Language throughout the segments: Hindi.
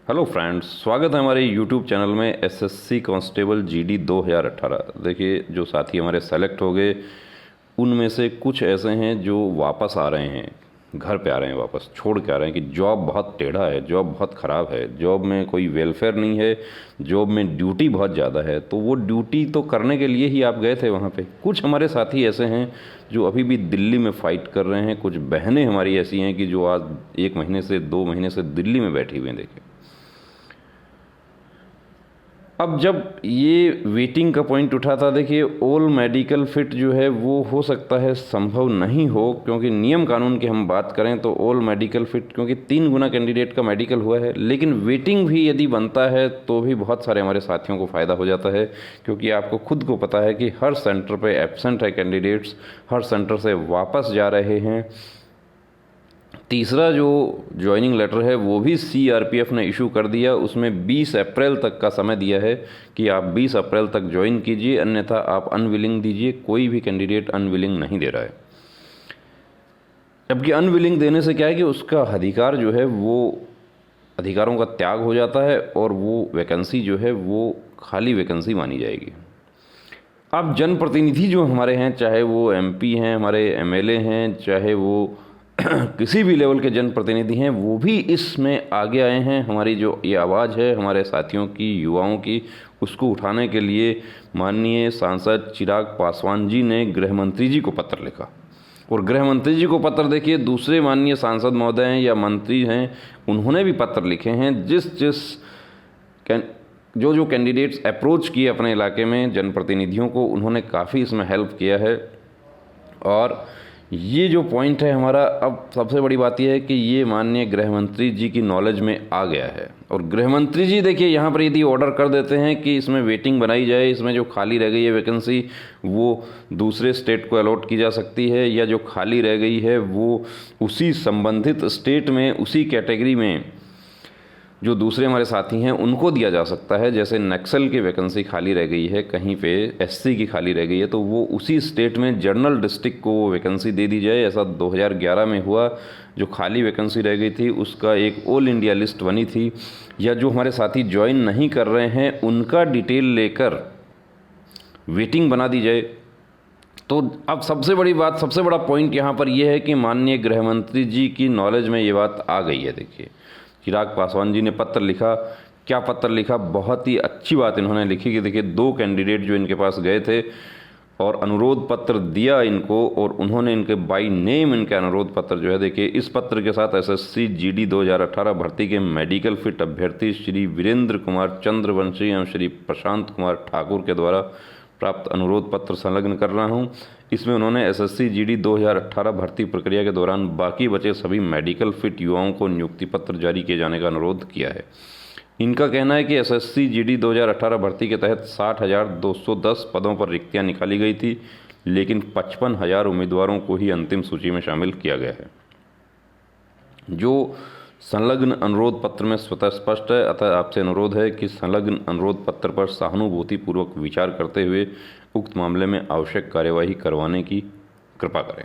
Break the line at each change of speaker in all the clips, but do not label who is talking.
हेलो फ्रेंड्स, स्वागत है हमारे यूट्यूब चैनल में एसएससी कांस्टेबल जीडी 2018। देखिए, जो साथी हमारे सेलेक्ट हो गए उनमें से कुछ ऐसे हैं जो वापस आ रहे हैं, घर पे आ रहे हैं, वापस छोड़ के आ रहे हैं कि जॉब बहुत टेढ़ा है, जॉब बहुत ख़राब है, जॉब में कोई वेलफेयर नहीं है, जॉब में ड्यूटी बहुत ज़्यादा है। तो वो ड्यूटी तो करने के लिए ही आप गए थे वहाँ पे। कुछ हमारे साथी ऐसे हैं जो अभी भी दिल्ली में फ़ाइट कर रहे हैं। कुछ बहनें हमारी ऐसी हैं कि जो आज 1 महीने से 2 महीने से दिल्ली में बैठी हुई हैं। देखिए, अब जब ये वेटिंग का पॉइंट उठा था, देखिए ऑल मेडिकल फिट जो है वो हो सकता है संभव नहीं हो, क्योंकि नियम कानून की हम बात करें तो ऑल मेडिकल फिट, क्योंकि 3 गुना कैंडिडेट का मेडिकल हुआ है। लेकिन वेटिंग भी यदि बनता है तो भी बहुत सारे हमारे साथियों को फ़ायदा हो जाता है, क्योंकि आपको खुद को पता है कि हर सेंटर पे एब्सेंट है कैंडिडेट्स, हर सेंटर से वापस जा रहे हैं। तीसरा जो ज्वाइनिंग लेटर है वो भी सीआरपीएफ ने इशू कर दिया। उसमें 20 अप्रैल तक का समय दिया है कि आप 20 अप्रैल तक ज्वाइन कीजिए, अन्यथा आप अनविलिंग दीजिए। कोई भी कैंडिडेट अनविलिंग नहीं दे रहा है। जबकि अनविलिंग देने से क्या है कि उसका अधिकार जो है वो अधिकारों का त्याग हो जाता है और वो वैकेंसी जो है वो खाली वैकेंसी मानी जाएगी। अब जनप्रतिनिधि जो हमारे हैं, चाहे वो एमपी हैं, हमारे एमएलए हैं, चाहे वो किसी भी लेवल के जनप्रतिनिधि हैं, वो भी इसमें आगे आए हैं। हमारी जो ये आवाज़ है हमारे साथियों की, युवाओं की, उसको उठाने के लिए माननीय सांसद चिराग पासवान जी ने गृह मंत्री जी को पत्र लिखा। और गृह मंत्री जी को पत्र, देखिए दूसरे माननीय सांसद महोदय हैं या मंत्री हैं, उन्होंने भी पत्र लिखे हैं। जो कैंडिडेट्स अप्रोच किए अपने इलाके में जनप्रतिनिधियों को, उन्होंने काफ़ी इसमें हेल्प किया है। और ये जो पॉइंट है हमारा, अब सबसे बड़ी बात यह है कि ये माननीय गृह मंत्री जी की नॉलेज में आ गया है। और गृह मंत्री जी देखिए यहाँ पर यदि ऑर्डर कर देते हैं कि इसमें वेटिंग बनाई जाए, इसमें जो खाली रह गई है वैकेंसी वो दूसरे स्टेट को अलॉट की जा सकती है, या जो खाली रह गई है वो उसी संबंधित स्टेट में, उसी कैटेगरी में जो दूसरे हमारे साथी हैं उनको दिया जा सकता है। जैसे नक्सल की वैकेंसी खाली रह गई है, कहीं पे एससी की खाली रह गई है, तो वो उसी स्टेट में जनरल डिस्ट्रिक्ट को वैकेंसी दे दी जाए। ऐसा 2011 में हुआ। जो खाली वैकेंसी रह गई थी उसका एक ऑल इंडिया लिस्ट बनी थी, या जो हमारे साथी ज्वाइन नहीं कर रहे हैं उनका डिटेल लेकर वेटिंग बना दी जाए। तो अब सबसे बड़ी बात, सबसे बड़ा पॉइंट यहाँ पर यह है कि माननीय गृह मंत्री जी की नॉलेज में ये बात आ गई है। देखिए, चिराग पासवान जी ने पत्र लिखा। क्या पत्र लिखा, बहुत ही अच्छी बात इन्होंने लिखी कि देखिए 2 कैंडिडेट जो इनके पास गए थे और अनुरोध पत्र दिया इनको, और उन्होंने इनके बाई नेम इनके अनुरोध पत्र जो है, देखिए इस पत्र के साथ एसएससी जीडी 2018 भर्ती के मेडिकल फिट अभ्यर्थी श्री वीरेंद्र कुमार चंद्रवंशी एवं श्री प्रशांत कुमार ठाकुर के द्वारा प्राप्त अनुरोध पत्र संलग्न कर रहा हूं। इसमें उन्होंने एसएससी जीडी 2018 भर्ती प्रक्रिया के दौरान बाकी बचे सभी मेडिकल फिट युवाओं को नियुक्ति पत्र जारी किए जाने का अनुरोध किया है। इनका कहना है कि एसएससी जीडी 2018 भर्ती के तहत 60,210 पदों पर रिक्तियां निकाली गई थी, लेकिन 55,000 उम्मीदवारों को ही अंतिम सूची में शामिल किया गया है। जो संलग्न अनुरोध पत्र में स्वतः स्पष्ट है, अतः आपसे अनुरोध है कि संलग्न अनुरोध पत्र पर सहानुभूतिपूर्वक विचार करते हुए उक्त मामले में आवश्यक कार्यवाही करवाने की कृपा करें।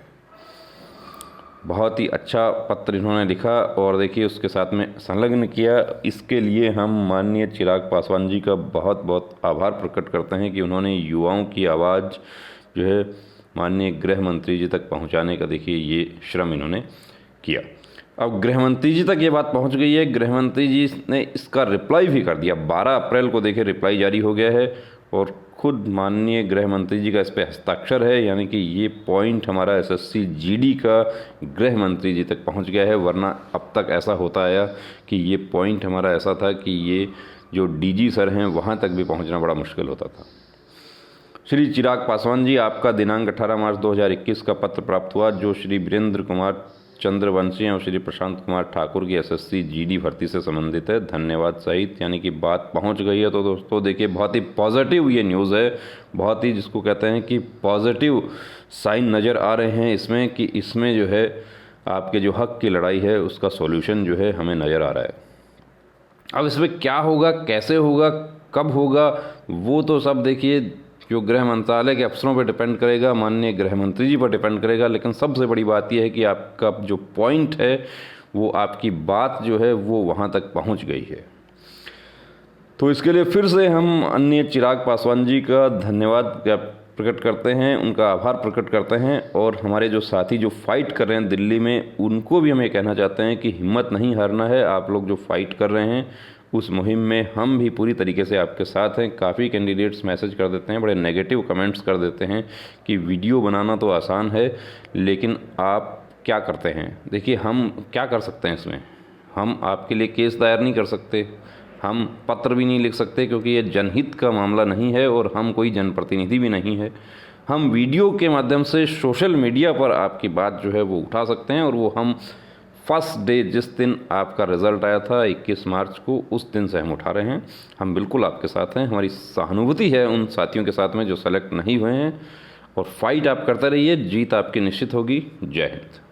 बहुत ही अच्छा पत्र इन्होंने लिखा और देखिए उसके साथ में संलग्न किया। इसके लिए हम माननीय चिराग पासवान जी का बहुत बहुत आभार प्रकट करते हैं कि उन्होंने युवाओं की आवाज़ जो है माननीय गृह मंत्री जी तक पहुंचाने का, देखिए ये श्रम इन्होंने किया। अब गृह मंत्री जी तक ये बात पहुंच गई है। गृह मंत्री जी ने इसका रिप्लाई भी कर दिया। 12 अप्रैल को देखिए रिप्लाई जारी हो गया है और खुद माननीय गृह मंत्री जी का इस पर हस्ताक्षर है, यानी कि ये पॉइंट हमारा एसएससी जीडी का गृह मंत्री जी तक पहुंच गया है। वरना अब तक ऐसा होता आया कि ये पॉइंट हमारा ऐसा था कि ये जो डीजी सर हैं वहाँ तक भी पहुँचना बड़ा मुश्किल होता था। श्री चिराग पासवान जी, आपका दिनांक 18 मार्च 2021 का पत्र प्राप्त हुआ, जो श्री वीरेंद्र कुमार चंद्रवंशी और श्री प्रशांत कुमार ठाकुर की एसएससी जीडी भर्ती से संबंधित है। धन्यवाद सहित, यानी कि बात पहुंच गई है। तो दोस्तों देखिए बहुत ही पॉजिटिव ये न्यूज़ है, बहुत ही जिसको कहते हैं कि पॉजिटिव साइन नज़र आ रहे हैं इसमें, कि इसमें जो है आपके जो हक की लड़ाई है उसका सॉल्यूशन जो है हमें नज़र आ रहा है। अब इसमें क्या होगा, कैसे होगा, कब होगा, वो तो सब देखिए जो गृह मंत्रालय के अफसरों पर डिपेंड करेगा, माननीय गृह मंत्री जी पर डिपेंड करेगा। लेकिन सबसे बड़ी बात यह है कि आपका जो पॉइंट है वो, आपकी बात जो है वो वहाँ तक पहुँच गई है। तो इसके लिए फिर से हम अन्य चिराग पासवान जी का धन्यवाद प्रकट करते हैं, उनका आभार प्रकट करते हैं। और हमारे जो साथी जो फाइट कर रहे हैं दिल्ली में, उनको भी हम ये कहना चाहते हैं कि हिम्मत नहीं हारना है। आप लोग जो फाइट कर रहे हैं उस मुहिम में हम भी पूरी तरीके से आपके साथ हैं। काफ़ी कैंडिडेट्स मैसेज कर देते हैं, बड़े नेगेटिव कमेंट्स कर देते हैं कि वीडियो बनाना तो आसान है लेकिन आप क्या करते हैं। देखिए, हम क्या कर सकते हैं इसमें, हम आपके लिए केस दायर नहीं कर सकते, हम पत्र भी नहीं लिख सकते क्योंकि ये जनहित का मामला नहीं है और हम कोई जनप्रतिनिधि भी नहीं है। हम वीडियो के माध्यम से सोशल मीडिया पर आपकी बात जो है वो उठा सकते हैं और वो हम फर्स्ट डे जिस दिन आपका रिज़ल्ट आया था 21 मार्च को, उस दिन से हम उठा रहे हैं। हम बिल्कुल आपके साथ हैं, हमारी सहानुभूति है उन साथियों के साथ में जो सेलेक्ट नहीं हुए हैं। और फाइट आप करते रहिए, जीत आपकी निश्चित होगी। जय हिंद।